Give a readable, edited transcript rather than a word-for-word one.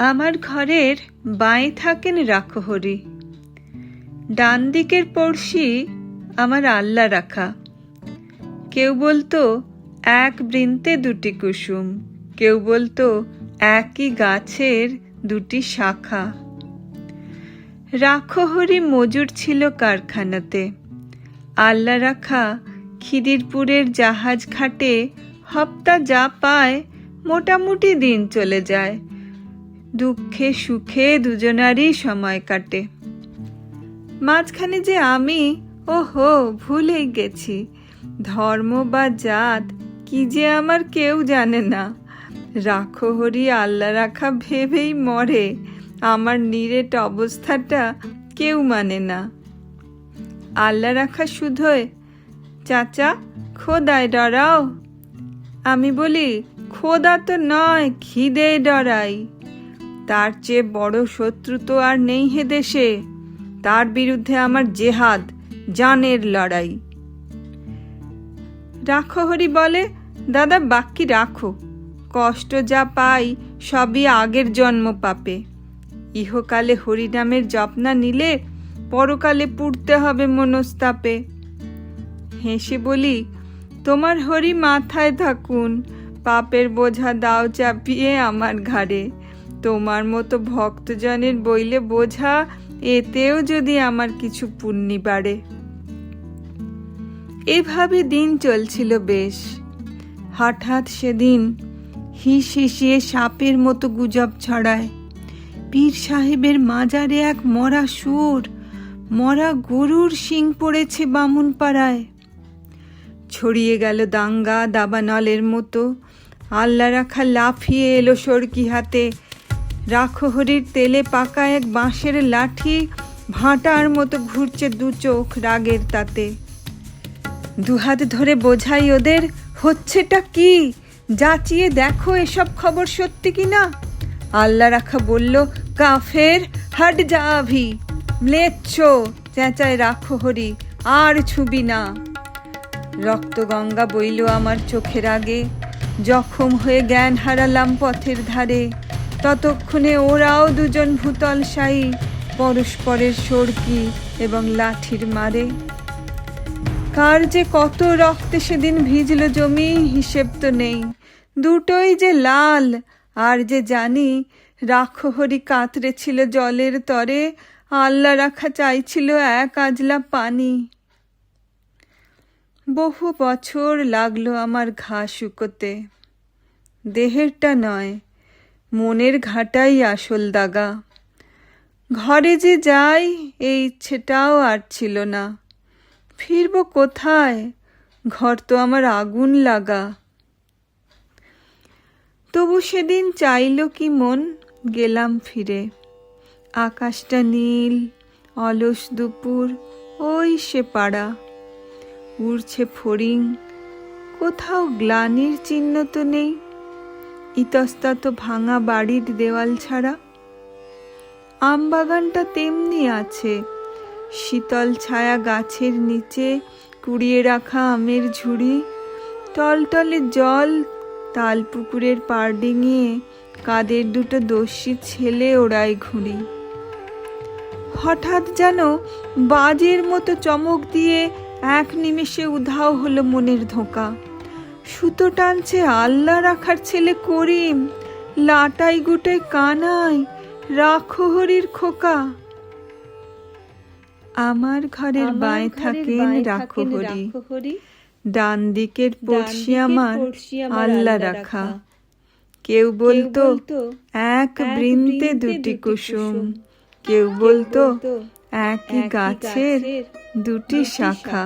আমার ঘরের বাঁয়ে থাকেন রাখহরি, ডান দিকের পড়শি আমার আল্লা রাখা। কেউ বলতো এক বৃন্তে দুটি কুসুম, কেউ বলতো একই গাছের দুটি শাখা। রাখহরি মজুর ছিল কারখানাতে, আল্লা রাখা খিদিরপুরের জাহাজ ঘাটে হপ্তা যা পায় মোটামুটি দিন চলে যায়। দুঃখে সুখে দুজনারই সময় কাটে। মাঝখানে যে আমি, ওহো ভুলেই গেছি, ধর্ম বা জাত কি যে আমার কেউ জানে না। রাখহরি আল্লা রাখা ভেবেই মরে, আমার নিরেট অবস্থাটা কেউ মানে না। আল্লা রাখা শুধোয়, চাচা খোদায় ডরাও। আমি বলি, খোদা তো নয়, খিদে ডরাই। তার চেয়ে বড় শত্রু তো আর নেই হে দেশে, তার বিরুদ্ধে আমার জেহাদ, জানের লড়াই। রাখহরি বলে, দাদা বাক্যি রাখো, কষ্ট যা পাই সবই আগের জন্ম পাপে। ইহকালে হরিনামের জপ না নিলে পরকালে পুড়তে হবে মনস্তাপে। হেসে বলি, তোমার হরি মাথায় থাকুন, পাপের বোঝা দাও চাপিয়ে আমার ঘাড়ে। তোমার মতো ভক্তজনের বইলে বোঝা, এতেও যদি আমার কিছু পুণ্যি বাড়ে। এভাবে দিন চলছিল বেশ। হঠাৎ সেদিন হিস হিসিয়ে সাপের মতো গুজব ছড়ায়, পীর সাহেবের মাজারে এক মরা সুর, মরা গরুর শিং পড়েছে বামুন পাড়ায়। ছড়িয়ে গেল দাঙ্গা দাবানলের মতো, আল্লা রাখা লাফিয়ে এলো সরকি হাতে। রাখহরির তেলে পাকা এক বাঁশের লাঠি ভাঁটার মতো ঘুরছে দু চোখ রাগের তাতে। দুহাত ধরে বোঝাই ওদের, হচ্ছেটা কি, যাচিয়ে দেখো এসব খবর সত্যি কিনা। আল্লা রাখা বলল, কাফের হাট যাভি, ম্লেচ্ছ, চেঁচায় রাখহরি, আর ছুবি না। রক্ত গঙ্গা বইল আমার চোখের আগে, জখম হয়ে জ্ঞান হারালাম পথের ধারে। ততক্ষণে ওরাও দুজন ভূতলশায়ী, পরস্পরের সরকি এবং লাঠির মারে। কার যে কত রক্তে সেদিন ভিজল জমি, হিসেব তো নেই। দুটোই যে লাল, আর যে জানি রাখহরি কাতরে ছিল জলের তরে, আল্লা রাখা চাইছিল এক আজলা পানি। বহু বছর লাগলো আমার ঘা শুকোতে, দেহেরটা নয়, মনের ঘাটাই আসল দাগা। ঘরে যে যাই এই ইচ্ছেটাও আর ছিল না। ফিরবো কোথায়, ঘর তো আমার আগুন লাগা। তবু সেদিন চাইল কি মন, গেলাম ফিরে। আকাশটা নীল, অলস দুপুর, ওই সে পাড়া। উড়ছে ফড়িং, কোথাও গ্লানির চিহ্ন তো নেই, ইতস্তত ভাঙা বাড়ির দেওয়াল ছাড়া। আমবাগানটা তেমনি আছে, শীতল ছায়া গাছের নিচে কুড়িয়ে রাখা আমের ঝুড়ি। টলটলে জল, তাল পুকুরের পাড় ডিঙিয়ে কাদের দুটো দস্যি ছেলে ওড়ায় ঘুড়ি। হঠাৎ যেন বাজের মতো চমক দিয়ে এক নিমেষে উধাও হলো মনের ধোঁকা। সুতো টানছে আল্লা রাখার ছেলে করিম, লাটাই গুটাই কানাই, রাখহরির খোকা। আমার ঘরের বাঁয়ে থাকেন রাখহরি, ডান দিকের পড়শি আমার আল্লা রাখা। কেউ বলতো এক বৃন্তে দুটি কুসুম, কেউ বলতো একই গাছের দুটি শাখা।